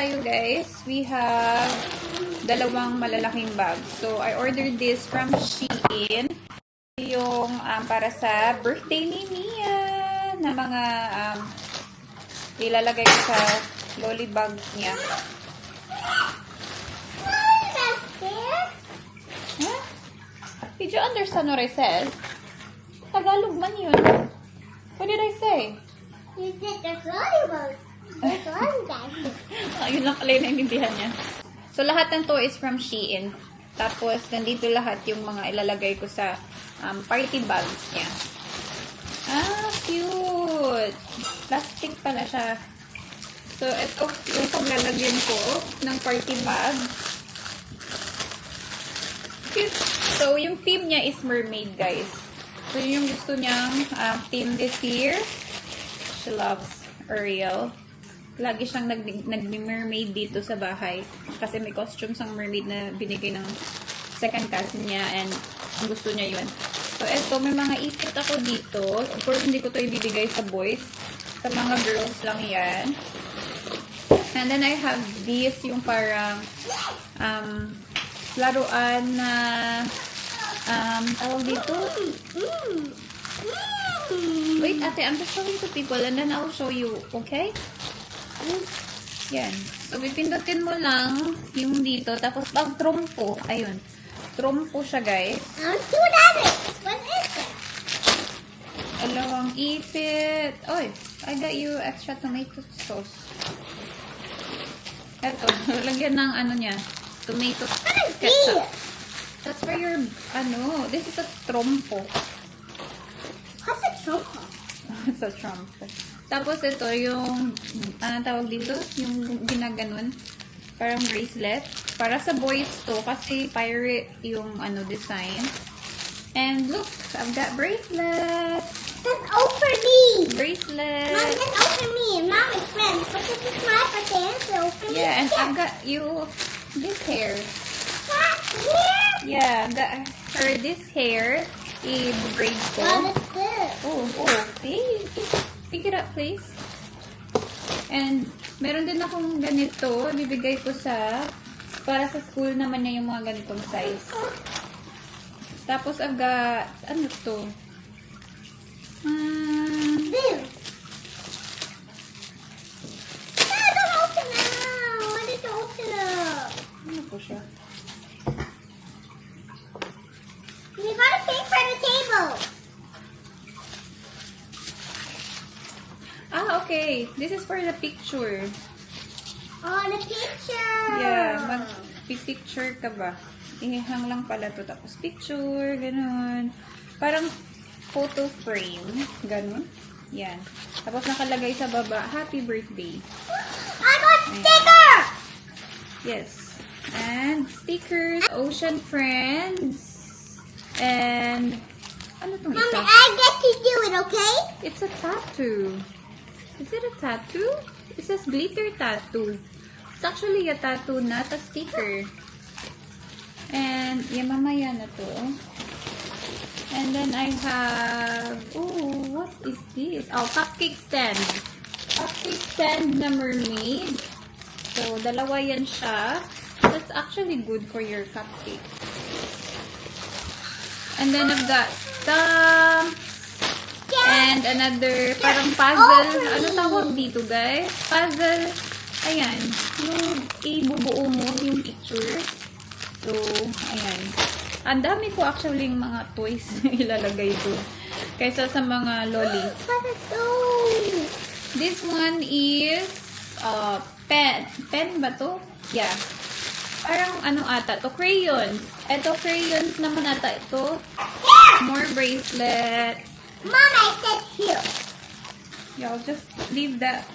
tayo guys. We have dalawang malalaking bag. So, I ordered this from Shein. Yung para sa birthday ni Mia na mga ilalagay ko sa lolly bags niya. Huh? Did you understand what I said? Tagalog man yun. What did I say? You said there's lolly bags. There's lolly bags. Yun lang pala yung naintindihan niya. So, lahat ng to is from Shein. Tapos, nandito lahat yung mga ilalagay ko sa party bags niya. Cute! Plastic pala siya. So, ito yung paglalagyan ko ng party bag. Cute! So, yung theme niya is mermaid, guys. So, yung gusto niyang theme this year. She loves Ariel. Lagi siyang nag-mermaid dito sa bahay. Kasi may costumes ang mermaid na binigay ng second cousin niya and gusto niya yun. So, eto, may mga ipit ako dito. Of course, hindi ko to ibibigay sa boys. Sa mga girls lang yan. And then, I have this, yung parang laruan na tawag dito. Wait, ate, I'm just showing to people and then I'll show you, okay? Yan. So, pipindutin mo lang yung dito. Tapos, pag trompo, ayun. Trompo siya, guys. What is it? Dalawang ipit. Oy, I got you extra tomato sauce. Eto, lagyan ng ano niya. Tomato ketchup. That's for your, this is a trompo. What's a trompo? It's a trompo. Tapos ito yung, tawag dito? Yung ginaganon. Parang bracelet. Para sa boys to, kasi pirate yung design. And look, I've got bracelet. That's all for me. Bracelet. Mom, that's all for me and Mom and friends. But this is my birthday, and so for me. Yeah, and I've got you this hair. What? Here? Yeah, I've got her this hair. I-braid ko. What is this? Hey, pick it up, please. And, meron din akong ganito. Bibigay ko para sa school naman niya yung mga ganitong size. Tapos, I've got, ano to? This. No, don't open it now. I need to open it. Ano po siya? You gotta pay for the table. Okay. This is for the picture. Oh, the picture. Yeah, mag-picture ka ba? Ihang lang pala to. Tapos picture, ganun. Parang photo frame. Ganun. Yan. Tapos nakalagay sa baba, happy birthday. I got sticker. Yes. And stickers, Ocean Friends. And, ano tong Mommy, isa? I get to do it, okay? It's a tattoo. Is it a tattoo? It says glitter tattoo. It's actually a tattoo, not a sticker. And, mamaya na to. And then I have, what is this? Oh, cupcake stand. Cupcake stand na mermaid. So, dalawa yan siya. That's actually good for your cupcake. And then I've got stamps. And another, parang puzzle. Ano tawag dito, guys? Puzzle. Ayan. Yung ibubuo mo yung picture. So, ayan. Ang dami ko actually yung mga toys na ilalagay doon. Kaysa sa mga lollies. This one is pen. Pen ba to? Yeah. Parang ata to? Crayons. Ito, crayons naman ata ito. More bracelet. Mom, I said here. Yeah, I'll just leave that.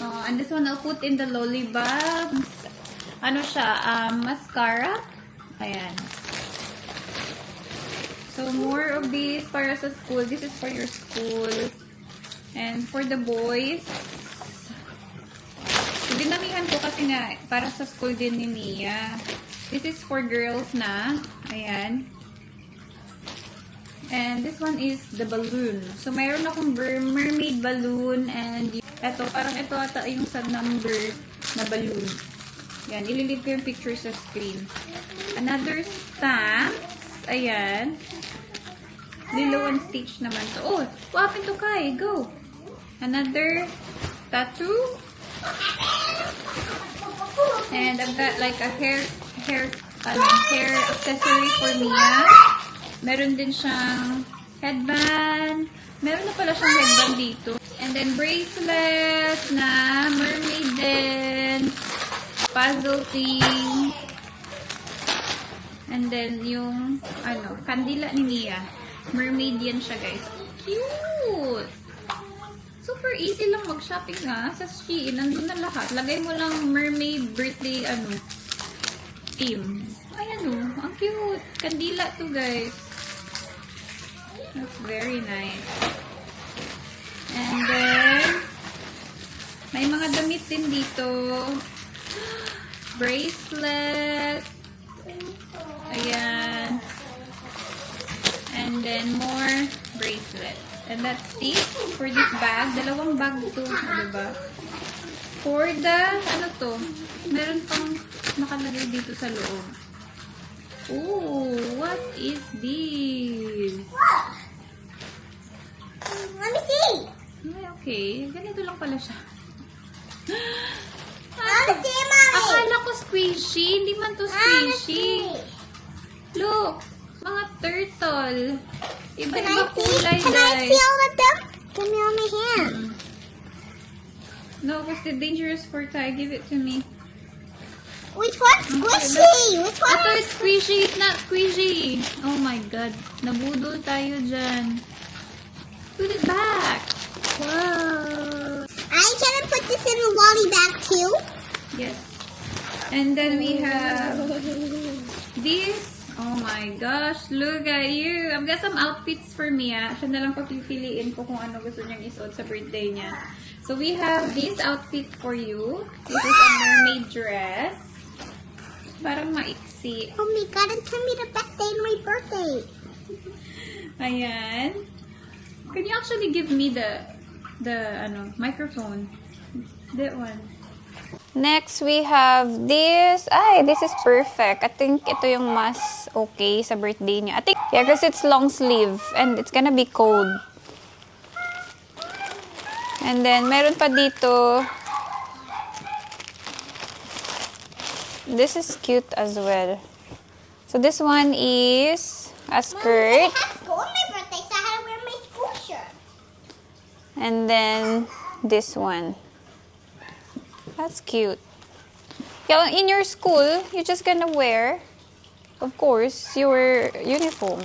And this one I'll put in the lolly bags. Ano siya? Mascara. Ayan. So, more of these para sa school. This is for your school. And for the boys, dinamihan ko kasi nga para sa school din ni Mia. This is for girls na. Ayan. And this one is the balloon. So, mayroon akong mermaid balloon and eto, parang ito ata yung sa number na balloon. Yan, ililid ko yung picture sa screen. Another stamp. Ayan. Lilo and Stitch naman to. Oh, what happened to Kai? Go. Another tattoo. And I've got like a hair accessory for Mia. Meron din siyang headband. Meron na pala siyang headband dito. And then bracelet na mermaid din. Puzzle thing. And then yung kandila ni Mia. Mermaid yan siya, guys. Cute! Super easy lang mag-shopping nga. Sa Shein, nandun na lahat. Lagay mo lang mermaid birthday, theme. Ayan ang cute. Kandila to, guys. That's very nice. And then, may mga damit din dito. Bracelet. Ayan. And then, more bracelet. And that's it for this bag. Dalawang bag to. Diba? For the, meron pang nakalagay dito sa loob. Ooh, what is this? Let me see. Ay, okay. Ganito lang pala siya. Let me see, Mommy. Akala ko squishy. Hindi man to squishy. Look. Mga turtle. Iba-iba kulay, Can I guys. feel with them? Give me on my hand. No, because they're dangerous for Ty. Give it to me. Which one's squishy? Which one? Ito is squishy. It's not squishy. Oh my God. Nabudol tayo dyan. Put it back. Whoa. I can put this in a lolly bag too. Yes. And then we have this. Oh my gosh, look at you. I've got some outfits for Mia. Siya na lang papipiliin ko kung ano gusto niyang isuot sa birthday niya. So we have this outfit for you. This is a mermaid dress. Parang maiksi. Oh my God, it's gonna be the best day of my birthday. Ayan. Can you actually give me the microphone? That one. Next, we have this. Ay, this is perfect. I think ito yung mas okay sa birthday niya. I think, yeah, because it's long sleeve and it's gonna be cold. And then, meron pa dito. This is cute as well. So, this one is a skirt. I have school on my birthday, so I had to wear my school shirt. And then, this one. That's cute. Yeah, in your school, you're just gonna wear, of course, your uniform.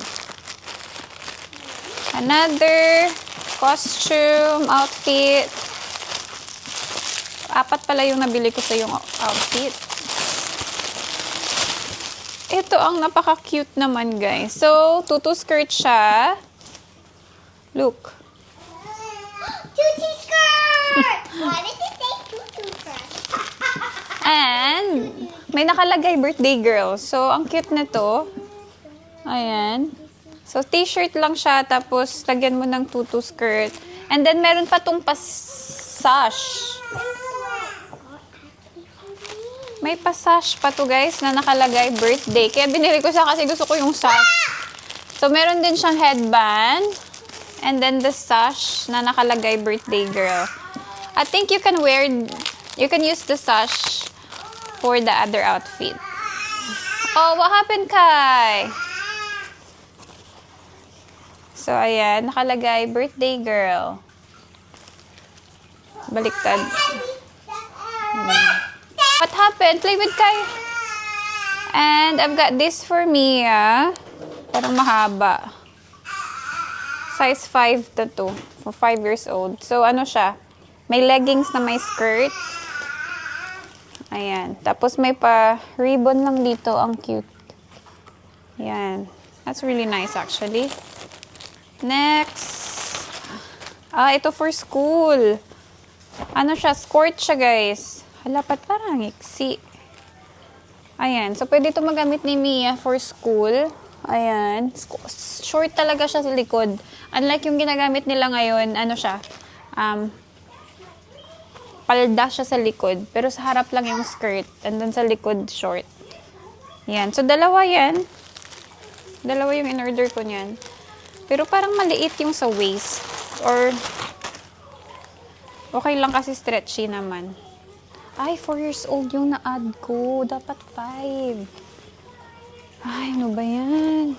Another costume outfit. Apat pala yung nabili ko sa yung outfit. Ito ang napaka-cute naman, guys. So, tutu skirt siya. Look. Tutu skirt! Why did you say tutu skirt? And, may nakalagay birthday girl. So, ang cute nito. Ayan. So, t-shirt lang siya. Tapos, lagyan mo ng tutu skirt. And then, meron pa tong sash. May sash pa to, guys, na nakalagay birthday. Kaya binili ko siya kasi gusto ko yung sash. So, meron din siyang headband. And then, the sash na nakalagay birthday girl. I think you can use the sash for the other outfit. Oh, what happened, Kai? So, ayan. Nakalagay, birthday girl. Baliktad. What happened? Play with Kai. And I've got this for Mia. Parang mahaba. Size 5 to 2. For 5 years old. So, ano siya? May leggings na may skirt. Ayan. Tapos may ribbon lang dito. Ang cute. Ayan. That's really nice actually. Next. Ito for school. Ano siya? Skirt siya, guys. Halapat parang iksi. Ayan. So, pwede ito magamit ni Mia for school. Ayan. Short talaga siya sa likod. Unlike yung ginagamit nila ngayon, ano siya? palda siya sa likod. Pero sa harap lang yung skirt. And then sa likod, short. Yan. So, dalawa yan. Dalawa yung in-order ko niyan. Pero parang maliit yung sa waist. Or, okay lang kasi stretchy naman. Ay, 4 years old yung na-add ko. Dapat 5. Ay, ano ba yan?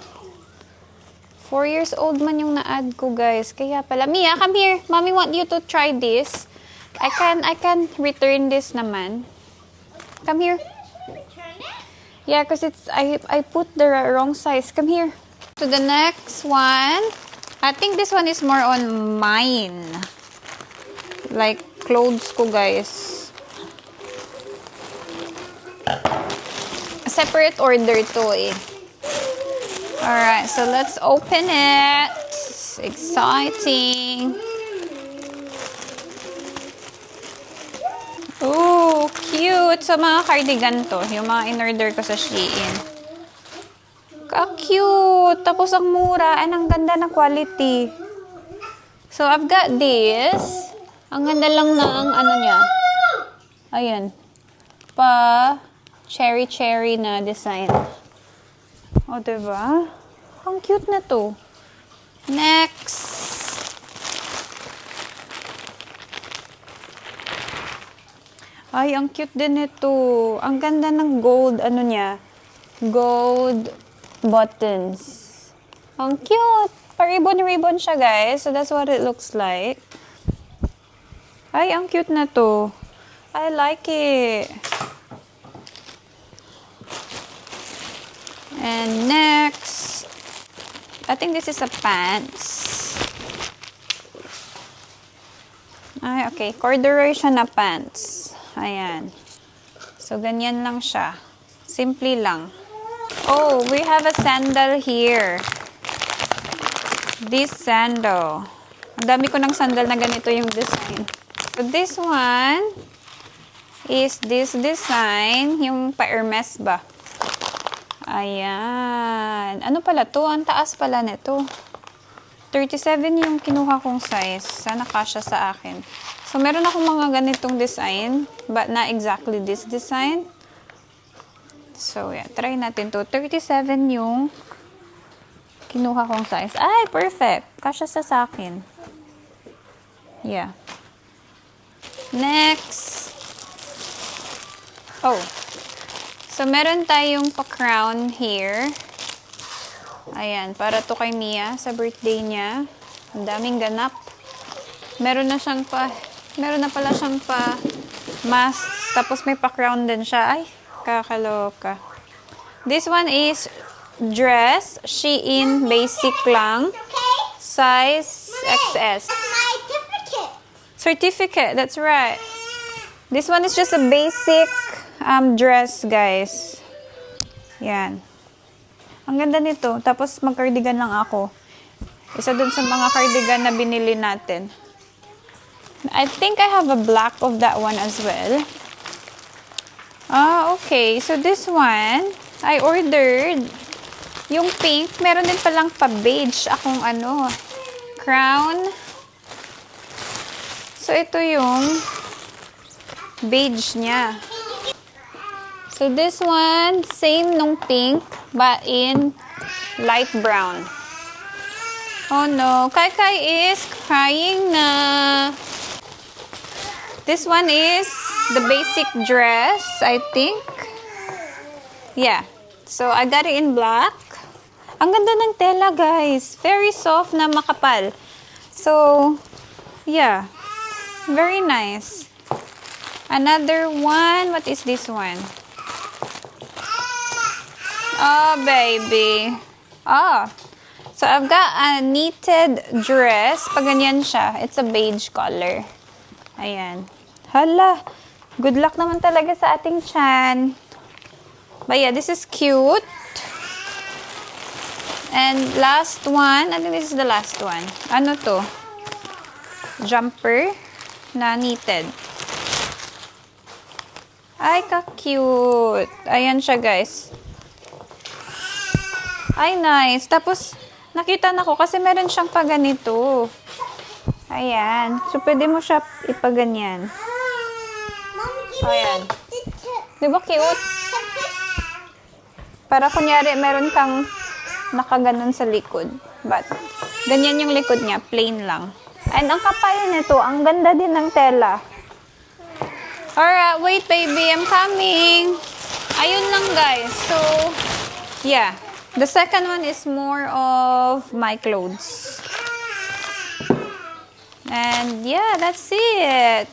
4 years old man yung na-add ko, guys. Kaya pala. Mia, come here. Mommy want you to try this. I can return this naman. Come here. Return it? Yeah, because I put the wrong size. Come here. To the next one. I think this one is more on mine. Like, clothes ko, guys. Separate order to eh. Alright, so let's open it. It's exciting. Ooh, cute. So, mga cardigan to. Yung mga in-order ko sa Shein. Ka-cute. Tapos, ang mura. And ang ganda ng quality. So, I've got this. Ang ganda lang ng ano niya. Ayan. Cherry na design. O, diba? Ang cute na to. Next. Ay, ang cute din ito. Ang ganda ng gold, ano niya? Gold buttons. Ang cute. Pa-ribbon-ribbon siya, guys. So, that's what it looks like. Ay, ang cute na to. I like it. And next, I think this is a pants. Ay, okay. Corduroy siya na pants. Ayan. So, ganyan lang siya. Simply lang. Oh, we have a sandal here. This sandal. Ang dami ko ng sandal na ganito yung design. So, this one is this design. Yung pa-Hermes ba? Ayan. Ano pala to? Ang taas pala nito. 37 yung kinuha kong size. Sana kasya sa akin. So, meron akong mga ganitong design. But not exactly this design. So, yeah. Try natin to. 37 yung kinuha kong size. Ay, perfect. Kasya sa akin. Yeah. Next. Oh. So, meron tayong pa-crown here. Ayan, para to kay Mia sa birthday niya. Ang daming ganap. Meron na pala siyang mask. Tapos may pa-crown din siya. Ay, kakaloka. This one is dress. Shein basic lang. Size XS. My certificate. Certificate, that's right. This one is just a basic dress, guys. Yan. Ang ganda nito. Tapos mag-cardigan lang ako. Isa dun sa mga cardigan na binili natin. I think I have a black of that one as well. Ah, okay. So this one, I ordered yung pink. Meron din palang pa-beige akong crown. So ito yung beige niya. So this one, same nung pink, but in light brown. Oh no, Kai is crying na. This one is the basic dress, I think. Yeah. So I got it in black. Ang ganda ng tela, guys. Very soft na makapal. So, yeah. Very nice. Another one. What is this one? Oh, baby. Oh. So, I've got a knitted dress. Pag ganyan siya. It's a beige color. Ayan. Hala. Good luck naman talaga sa ating chan. But yeah, this is cute. And last one. I think this is the last one. Ano to? Jumper na knitted. Ay, ka-cute. Ayan siya, guys. Ay, nice. Tapos, nakita na ko kasi meron siyang paganito. Ayan. So, pwede mo siya ipaganyan. Ayan. Di ba cute? Para kunyari, meron kang nakaganon sa likod. But, ganyan yung likod niya. Plain lang. And ang kapal nito, ang ganda din ng tela. Alright, wait baby, I'm coming. Ayun lang guys. So, yeah. The second one is more of my clothes. And yeah, that's it.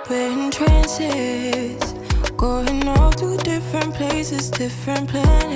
We're in trances, going all to different places, different planets.